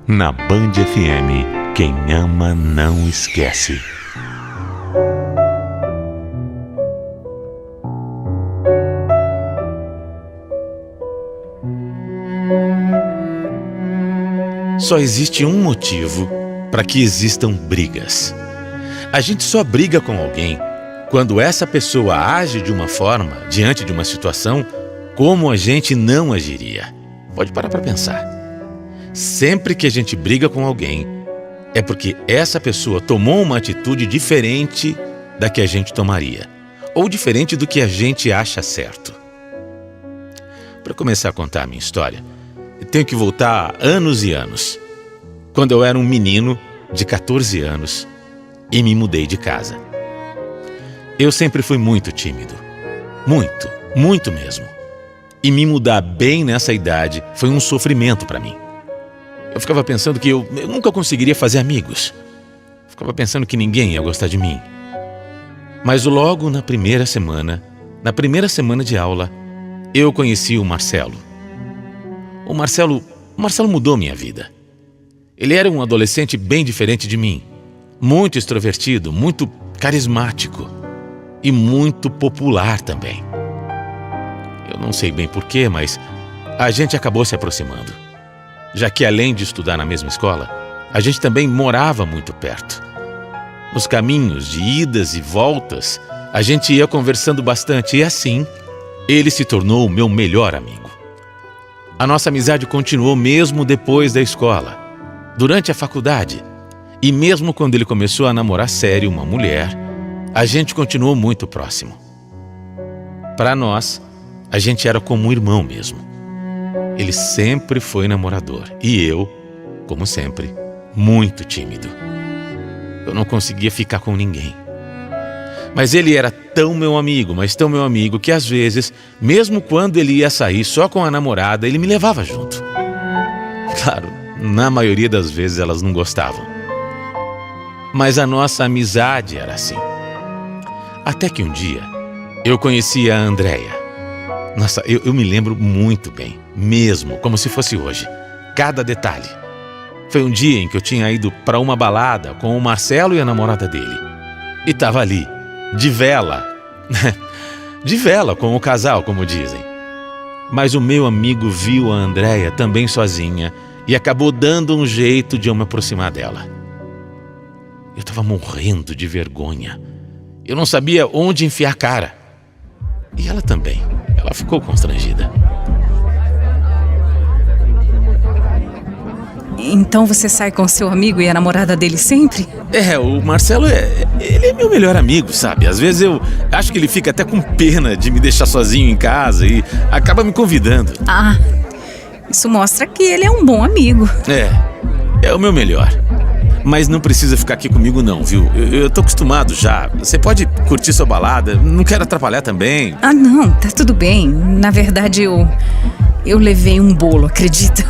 Na Band FM, quem ama não esquece. Só existe um motivo para que existam brigas. A gente só briga com alguém quando essa pessoa age de uma forma, diante de uma situação, como a gente não agiria. Pode parar para pensar. Sempre que a gente briga com alguém, é porque essa pessoa tomou uma atitude diferente da que a gente tomaria, ou diferente do que a gente acha certo. Para começar a contar a minha história, eu tenho que voltar anos e anos, quando eu era um menino de 14 anos e me mudei de casa. Eu sempre fui muito tímido, muito mesmo. E me mudar bem nessa idade foi um sofrimento para mim. Eu ficava pensando que eu nunca conseguiria fazer amigos. Ficava pensando que ninguém ia gostar de mim. Mas logo na primeira semana de aula, eu conheci o Marcelo. O Marcelo mudou minha vida. Ele era um adolescente bem diferente de mim. Muito extrovertido, muito carismático e muito popular também. Eu não sei bem porquê, mas a gente acabou se aproximando. Já que além de estudar na mesma escola, a gente também morava muito perto. Nos caminhos de idas e voltas, a gente ia conversando bastante e assim, ele se tornou o meu melhor amigo. A nossa amizade continuou mesmo depois da escola, durante a faculdade e mesmo quando ele começou a namorar sério uma mulher, a gente continuou muito próximo. Para nós, a gente era como um irmão mesmo. Ele sempre foi namorador e eu, como sempre, muito tímido. Eu não conseguia ficar com ninguém. Mas ele era tão meu amigo, mas tão meu amigo, que às vezes, mesmo quando ele ia sair só com a namorada, ele me levava junto. Claro, na maioria das vezes elas não gostavam. Mas a nossa amizade era assim. Até que um dia, eu conheci a Andréia. Nossa, eu me lembro muito bem, mesmo, como se fosse hoje. Cada detalhe. Foi um dia em que eu tinha ido para uma balada com o Marcelo e a namorada dele. E estava ali, de vela. De vela com o casal, como dizem. Mas o meu amigo viu a Andréia também sozinha e acabou dando um jeito de eu me aproximar dela. Eu estava morrendo de vergonha. Eu não sabia onde enfiar a cara. E ela também. Ela ficou constrangida. Então você sai com seu amigo e a namorada dele sempre? O Marcelo ele é meu melhor amigo, sabe? Às vezes eu acho que ele fica até com pena de me deixar sozinho em casa e acaba me convidando. Ah, isso mostra que ele é um bom amigo. É o meu melhor. Mas não precisa ficar aqui comigo não, viu? Eu tô acostumado já. Você pode curtir sua balada, não quero atrapalhar também. Ah, não, tá tudo bem. Na verdade, eu levei um bolo, acredita?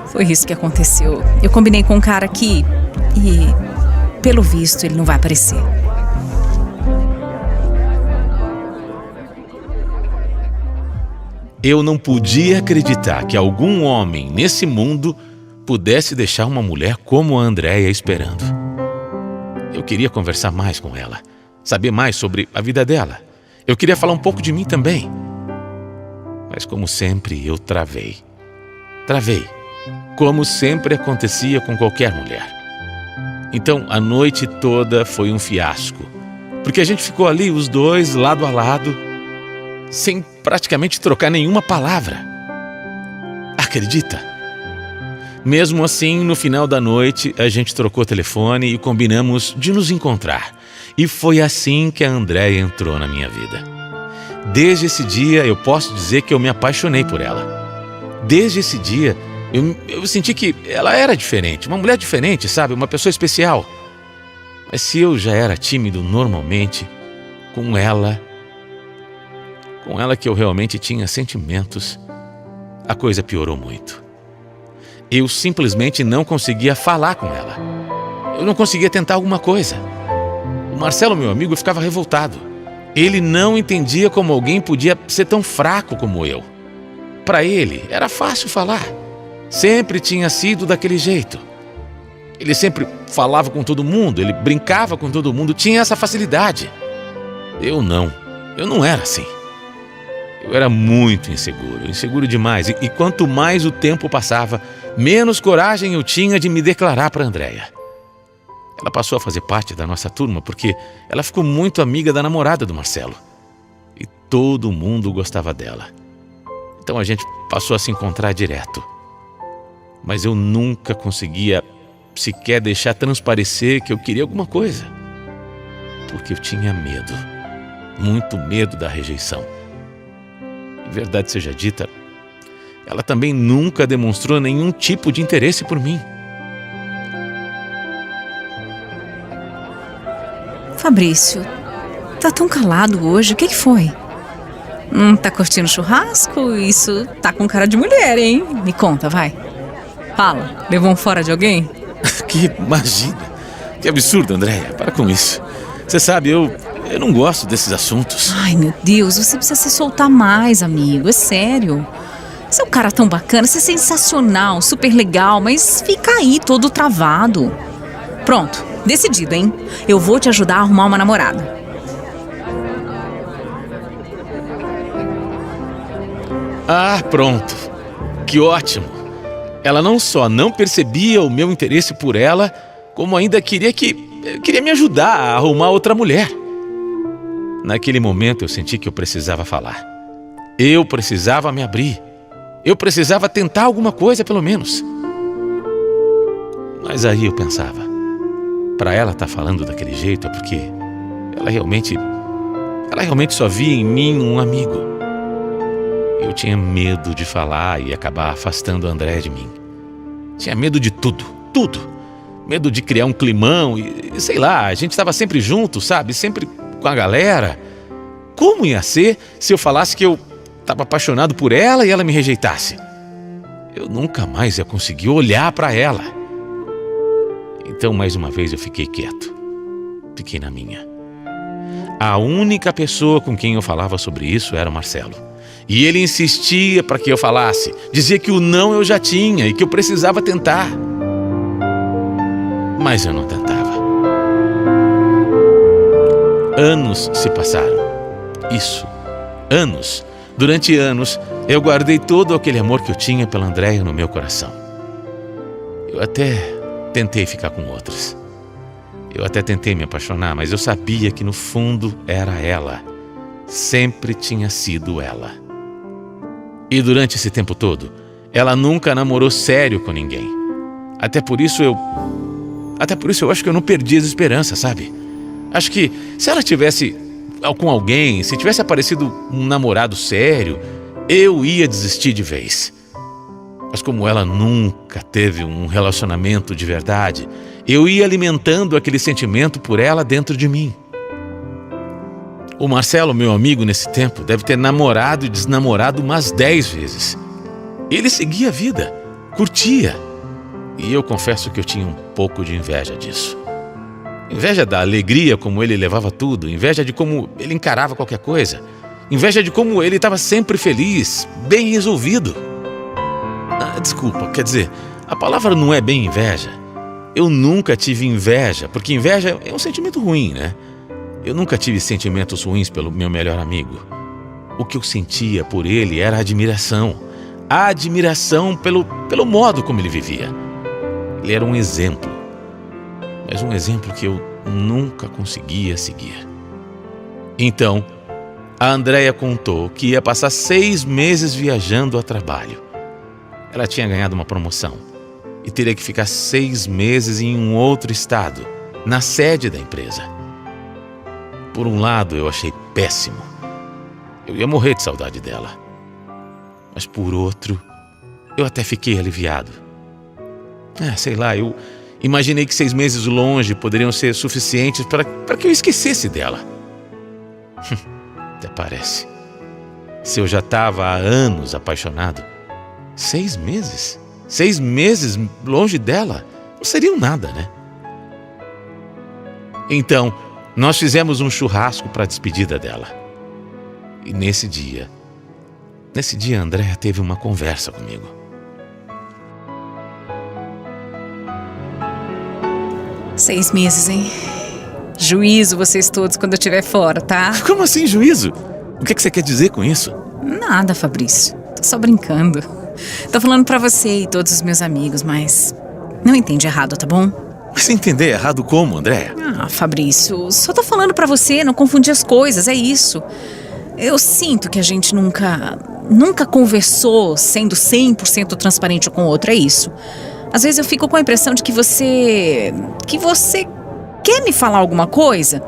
Foi isso que aconteceu. Eu combinei com um cara aqui e, pelo visto, ele não vai aparecer. Eu não podia acreditar que algum homem nesse mundo pudesse deixar uma mulher como a Andréia esperando. Eu queria conversar mais com ela, saber mais sobre a vida dela. Eu queria falar um pouco de mim também. Mas como sempre, eu travei. Como sempre acontecia com qualquer mulher. Então, a noite toda foi um fiasco, porque a gente ficou ali, os dois, lado a lado, sem praticamente trocar nenhuma palavra. Acredita? Mesmo assim, no final da noite, a gente trocou o telefone e combinamos de nos encontrar. E foi assim que a Andréia entrou na minha vida. Desde esse dia, eu posso dizer que eu me apaixonei por ela. Desde esse dia, eu senti que ela era diferente, uma mulher diferente, sabe? Uma pessoa especial. Mas se eu já era tímido normalmente, com ela que eu realmente tinha sentimentos, a coisa piorou muito. Eu simplesmente não conseguia falar com ela. Eu não conseguia tentar alguma coisa. O Marcelo, meu amigo, ficava revoltado. Ele não entendia como alguém podia ser tão fraco como eu. Para ele, era fácil falar. Sempre tinha sido daquele jeito. Ele sempre falava com todo mundo, ele brincava com todo mundo, tinha essa facilidade. Eu não era assim. Eu era muito inseguro demais. E quanto mais o tempo passava, menos coragem eu tinha de me declarar para Andréia. Ela passou a fazer parte da nossa turma porque ela ficou muito amiga da namorada do Marcelo. E todo mundo gostava dela. Então a gente passou a se encontrar direto. Mas eu nunca conseguia sequer deixar transparecer que eu queria alguma coisa. Porque eu tinha medo. Muito medo da rejeição. Em verdade seja dita, ela também nunca demonstrou nenhum tipo de interesse por mim. Fabrício, tá tão calado hoje, o que foi? Tá curtindo churrasco? Isso tá com cara de mulher, hein? Me conta, vai. Fala, levou um fora de alguém? Que imagina! Que absurdo, Andréia, para com isso. Você sabe, eu não gosto desses assuntos. Ai, meu Deus, você precisa se soltar mais, amigo, é sério. Você é um cara tão bacana, você é sensacional, super legal, mas fica aí todo travado. Pronto, decidido, hein? Eu vou te ajudar a arrumar uma namorada. Ah, pronto. Que ótimo. Ela não só não percebia o meu interesse por ela, como ainda queria me ajudar a arrumar outra mulher. Naquele momento eu senti que eu precisava falar. Eu precisava me abrir. Eu precisava tentar alguma coisa, pelo menos. Mas aí eu pensava, para ela estar falando daquele jeito é porque ela realmente só via em mim um amigo. Eu tinha medo de falar e acabar afastando a Andréia de mim. Tinha medo de tudo. Medo de criar um climão e sei lá, a gente estava sempre junto, sabe? Sempre com a galera. Como ia ser se eu falasse que eu estava apaixonado por ela e ela me rejeitasse? Eu nunca mais ia conseguir olhar para ela. Então, mais uma vez, eu fiquei quieto. Fiquei na minha. A única pessoa com quem eu falava sobre isso era o Marcelo. E ele insistia para que eu falasse. Dizia que o não eu já tinha e que eu precisava tentar. Mas eu não tentava. Anos se passaram. Isso, anos. Durante anos, eu guardei todo aquele amor que eu tinha pela Andréia no meu coração. Eu até tentei ficar com outras. Eu até tentei me apaixonar, mas eu sabia que no fundo era ela. Sempre tinha sido ela. E durante esse tempo todo, ela nunca namorou sério com ninguém. Até por isso eu acho que eu não perdi as esperanças, sabe? Acho que se ela tivesse com alguém, se tivesse aparecido um namorado sério, eu ia desistir de vez. Mas como ela nunca teve um relacionamento de verdade, eu ia alimentando aquele sentimento por ela dentro de mim. O Marcelo, meu amigo nesse tempo, deve ter namorado e desnamorado umas 10 vezes. Ele seguia a vida, curtia. E eu confesso que eu tinha um pouco de inveja disso. Inveja da alegria como ele levava tudo, inveja de como ele encarava qualquer coisa, inveja de como ele estava sempre feliz, bem resolvido. Desculpa, quer dizer, a palavra não é bem inveja. Eu nunca tive inveja, porque inveja é um sentimento ruim, né? Eu nunca tive sentimentos ruins pelo meu melhor amigo. O que eu sentia por ele era admiração. A admiração pelo modo como ele vivia. Ele era um exemplo. Mas um exemplo que eu nunca conseguia seguir. Então, a Andréia contou que ia passar 6 meses viajando a trabalho. Ela tinha ganhado uma promoção e teria que ficar 6 meses em um outro estado, na sede da empresa. Por um lado, eu achei péssimo. Eu ia morrer de saudade dela. Mas por outro, eu até fiquei aliviado. Sei lá, eu imaginei que 6 meses longe poderiam ser suficientes para que eu esquecesse dela. Até parece. Se eu já estava há anos apaixonado, 6 meses? 6 meses longe dela não seriam nada, né? Então, nós fizemos um churrasco para a despedida dela. E nesse dia, a Andréia teve uma conversa comigo. 6 meses, hein? Juízo vocês todos quando eu estiver fora, tá? Como assim, juízo? O que você quer dizer com isso? Nada, Fabrício. Tô só brincando. Tô falando pra você e todos os meus amigos, mas não entende errado, tá bom? Mas entender errado como, Andréia? Ah, Fabrício, só tô falando pra você não confundir as coisas, é isso. Eu sinto que a gente nunca conversou sendo 100% transparente com o outro, é isso. Às vezes eu fico com a impressão de que você quer me falar alguma coisa,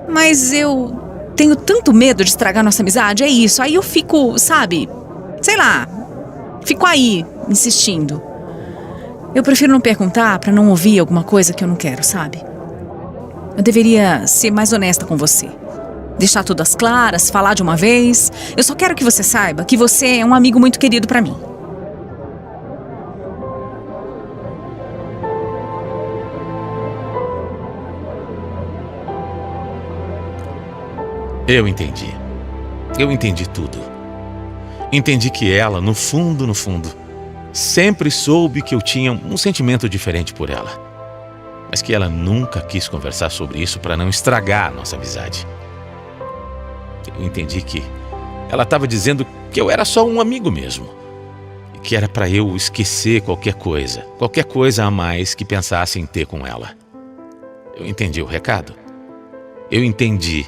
mas eu tenho tanto medo de estragar nossa amizade, é isso. Aí eu fico, sabe, sei lá, fico aí, insistindo. Eu prefiro não perguntar pra não ouvir alguma coisa que eu não quero, sabe? Eu deveria ser mais honesta com você. Deixar tudo às claras, falar de uma vez. Eu só quero que você saiba que você é um amigo muito querido pra mim. Eu entendi. Eu entendi tudo. Entendi que ela, no fundo, sempre soube que eu tinha um sentimento diferente por ela. Mas que ela nunca quis conversar sobre isso para não estragar a nossa amizade. Eu entendi que ela estava dizendo que eu era só um amigo mesmo. E que era para eu esquecer qualquer coisa a mais que pensasse em ter com ela. Eu entendi o recado. Eu entendi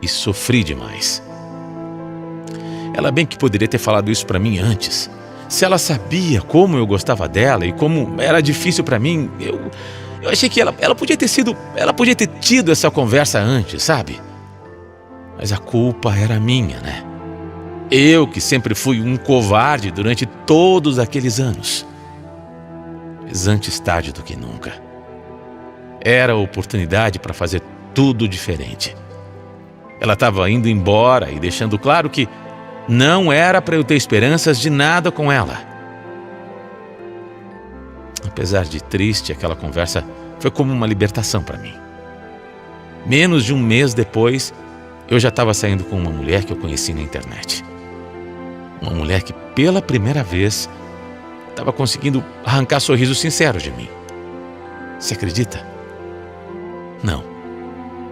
e sofri demais. Ela bem que poderia ter falado isso para mim antes. Se ela sabia como eu gostava dela e como era difícil para mim, eu achei que ela podia ter tido essa conversa antes, sabe? Mas a culpa era minha, né? Eu que sempre fui um covarde durante todos aqueles anos. Mas antes tarde do que nunca. Era a oportunidade para fazer tudo diferente. Ela estava indo embora e deixando claro que não era para eu ter esperanças de nada com ela. Apesar de triste, aquela conversa foi como uma libertação para mim. Menos de um mês depois, eu já estava saindo com uma mulher que eu conheci na internet. Uma mulher que, pela primeira vez, estava conseguindo arrancar sorrisos sinceros de mim. Você acredita? Não,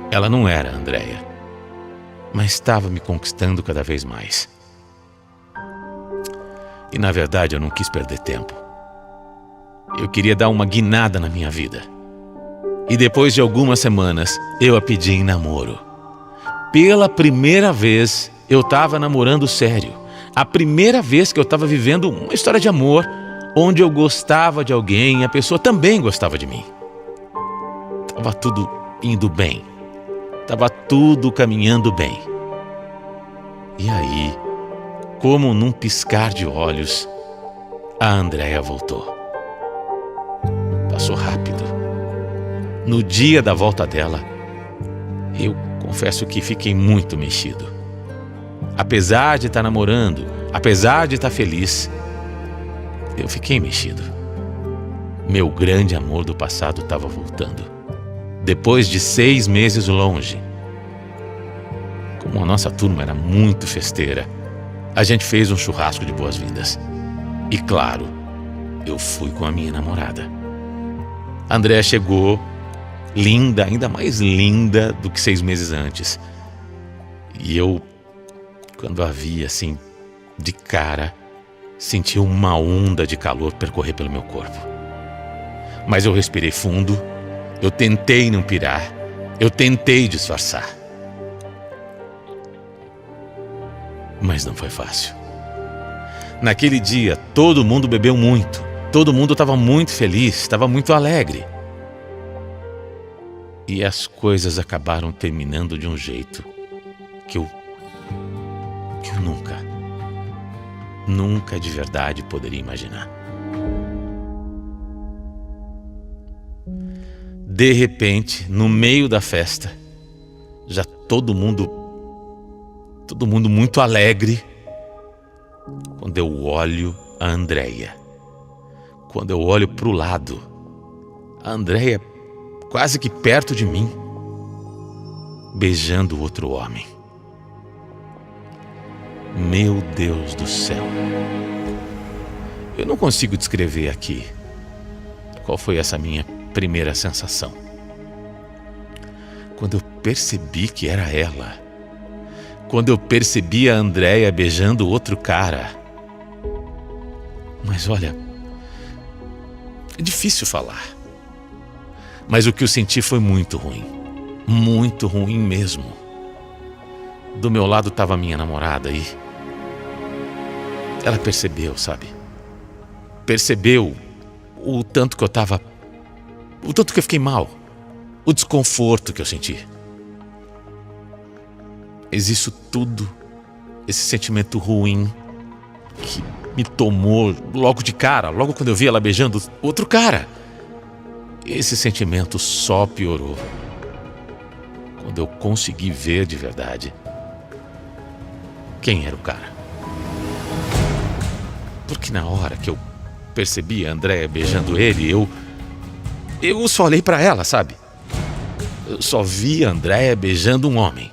ela não era a Andréia, mas estava me conquistando cada vez mais. E na verdade eu não quis perder tempo. Eu queria dar uma guinada na minha vida. E depois de algumas semanas, eu a pedi em namoro. Pela primeira vez, eu estava namorando sério. A primeira vez que eu estava vivendo uma história de amor, onde eu gostava de alguém e a pessoa também gostava de mim. Tava tudo indo bem. Tava tudo caminhando bem. E aí, como num piscar de olhos, a Andréia voltou. Passou rápido. No dia da volta dela, eu confesso que fiquei muito mexido. Apesar de estar namorando, apesar de estar feliz, eu fiquei mexido. Meu grande amor do passado estava voltando. Depois de 6 meses longe. Como a nossa turma era muito festeira, a gente fez um churrasco de boas-vindas. E claro, eu fui com a minha namorada. A Andréia chegou, linda, ainda mais linda do que 6 meses antes. E eu, quando a vi assim, de cara, senti uma onda de calor percorrer pelo meu corpo. Mas eu respirei fundo, eu tentei não pirar, eu tentei disfarçar. Mas não foi fácil. Naquele dia, todo mundo bebeu muito. Todo mundo estava muito feliz, estava muito alegre. E as coisas acabaram terminando de um jeito que eu nunca de verdade poderia imaginar. De repente, no meio da festa, já todo mundo muito alegre, quando eu olho a Andréia. Quando eu olho para o lado, a Andréia quase que perto de mim, beijando outro homem. Meu Deus do céu. Eu não consigo descrever aqui qual foi essa minha primeira sensação. Quando eu percebi que era ela. Quando eu percebi a Andréia beijando outro cara. Mas olha, é difícil falar. Mas o que eu senti foi muito ruim. Muito ruim mesmo. Do meu lado estava minha namorada e ela percebeu, sabe? Percebeu o tanto que eu estava... O tanto que eu fiquei mal. O desconforto que eu senti. Mas isso tudo, esse sentimento ruim que me tomou logo de cara, logo quando eu vi ela beijando outro cara. Esse sentimento só piorou quando eu consegui ver de verdade quem era o cara. Porque na hora que eu percebi a Andréia beijando ele, eu só olhei pra ela, sabe? Eu só vi a Andréia beijando um homem.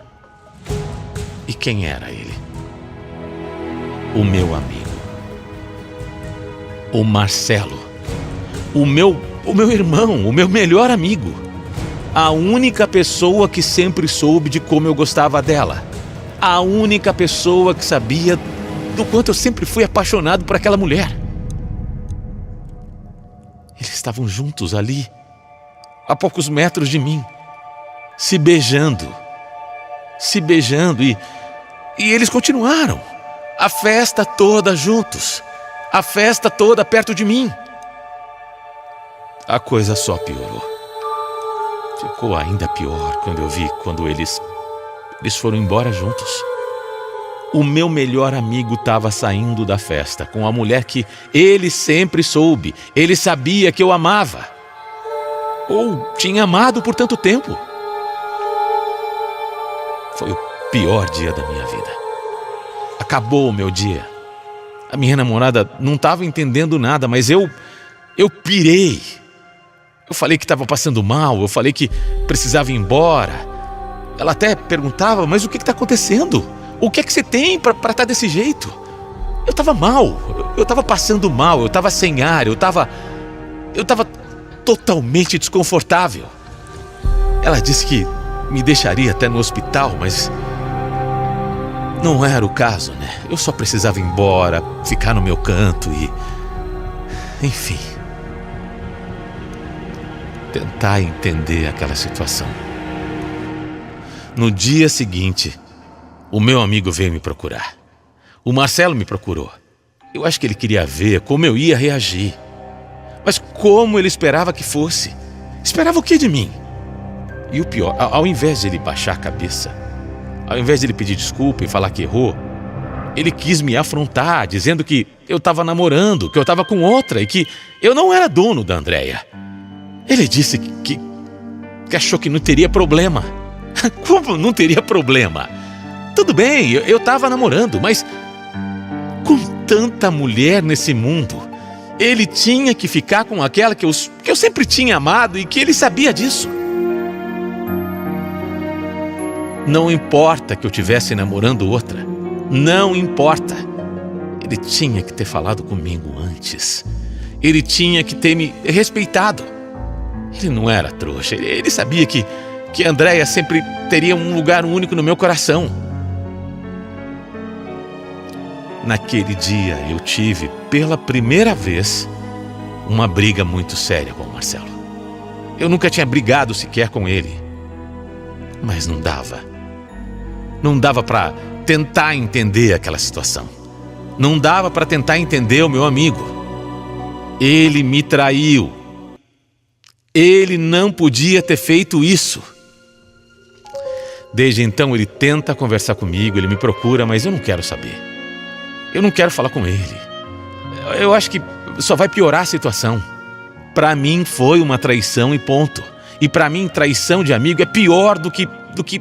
E quem era ele? O meu amigo. O Marcelo. O meu irmão, o meu melhor amigo. A única pessoa que sempre soube de como eu gostava dela. A única pessoa que sabia do quanto eu sempre fui apaixonado por aquela mulher. Eles estavam juntos ali, a poucos metros de mim, se beijando e eles continuaram. A festa toda juntos, a festa toda perto de mim. A coisa só piorou. Ficou ainda pior quando eu vi quando eles foram embora juntos. O meu melhor amigo estava saindo da festa com a mulher que ele sempre soube, ele sabia que eu amava. Ou tinha amado por tanto tempo. Foi o pior dia da minha vida. Acabou o meu dia. A minha namorada não estava entendendo nada, mas eu pirei. Eu falei que estava passando mal, eu falei que precisava ir embora. Ela até perguntava, mas o que está acontecendo? O que é que você tem para estar desse jeito? Eu estava mal, eu estava passando mal, eu estava sem ar, eu estava totalmente desconfortável. Ela disse que me deixaria até no hospital, mas não era o caso, né? Eu só precisava ir embora, ficar no meu canto e... enfim... tentar entender aquela situação. No dia seguinte, o meu amigo veio me procurar. O Marcelo me procurou. Eu acho que ele queria ver como eu ia reagir. Mas como ele esperava que fosse? Esperava o que de mim? E o pior, ao invés de ele baixar a cabeça, ao invés de ele pedir desculpa e falar que errou, ele quis me afrontar, dizendo que eu estava namorando, que eu estava com outra e que eu não era dono da Andréia. Ele disse que achou que não teria problema. Como não teria problema? Tudo bem, eu estava namorando, mas com tanta mulher nesse mundo, ele tinha que ficar com aquela que eu sempre tinha amado e que ele sabia disso. Não importa que eu estivesse namorando outra. Não importa. Ele tinha que ter falado comigo antes. Ele tinha que ter me respeitado. Ele não era trouxa. Ele sabia que a Andréia sempre teria um lugar único no meu coração. Naquele dia eu tive, pela primeira vez, uma briga muito séria com o Marcelo. Eu nunca tinha brigado sequer com ele. Mas não dava. Não dava para tentar entender aquela situação. Não dava para tentar entender o meu amigo. Ele me traiu. Ele não podia ter feito isso. Desde então ele tenta conversar comigo, ele me procura, mas eu não quero saber. Eu não quero falar com ele. Eu acho que só vai piorar a situação. Para mim foi uma traição e ponto. E para mim traição de amigo é pior do que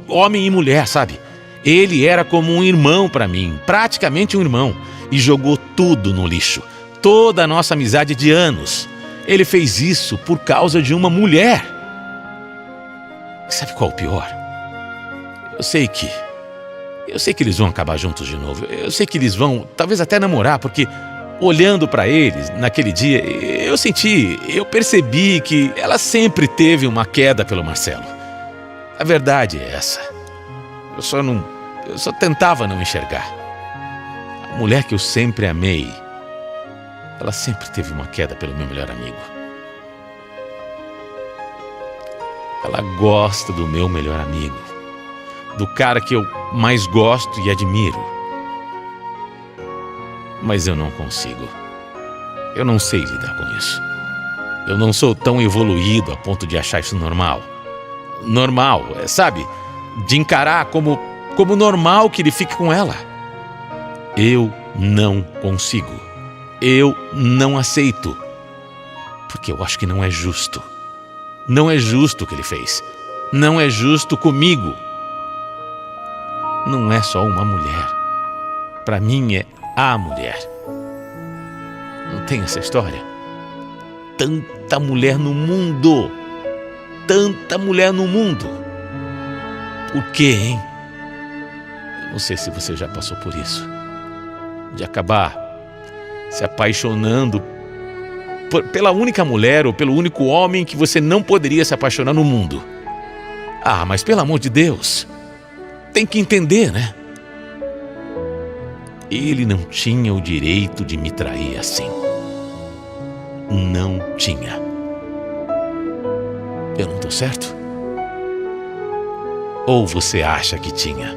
homem e mulher, sabe? Ele era como um irmão para mim, praticamente um irmão, e jogou tudo no lixo. Toda a nossa amizade de anos. Ele fez isso por causa de uma mulher. Sabe qual é o pior? Eu sei que eles vão acabar juntos de novo. Eu sei que eles vão, talvez até namorar, porque olhando para eles naquele dia, eu percebi que ela sempre teve uma queda pelo Marcelo. A verdade é essa. Eu só tentava não enxergar. A mulher que eu sempre amei, ela sempre teve uma queda pelo meu melhor amigo. Ela gosta do meu melhor amigo, do cara que eu mais gosto e admiro. Mas eu não consigo. Eu não sei lidar com isso. Eu não sou tão evoluído a ponto de achar isso normal. Normal, sabe? De encarar como normal que ele fique com ela. Eu não consigo. Eu não aceito. Porque eu acho que não é justo. Não é justo o que ele fez. Não é justo comigo. Não é só uma mulher. Para mim é a mulher. Não tem essa história? Tanta mulher no mundo. Tanta mulher no mundo. Por quê, hein? Eu não sei se você já passou por isso. De acabar se apaixonando pela única mulher ou pelo único homem que você não poderia se apaixonar no mundo. Ah, mas pelo amor de Deus, tem que entender, né? Ele não tinha o direito de me trair assim. Não tinha. Eu não tô certo? Ou você acha que tinha?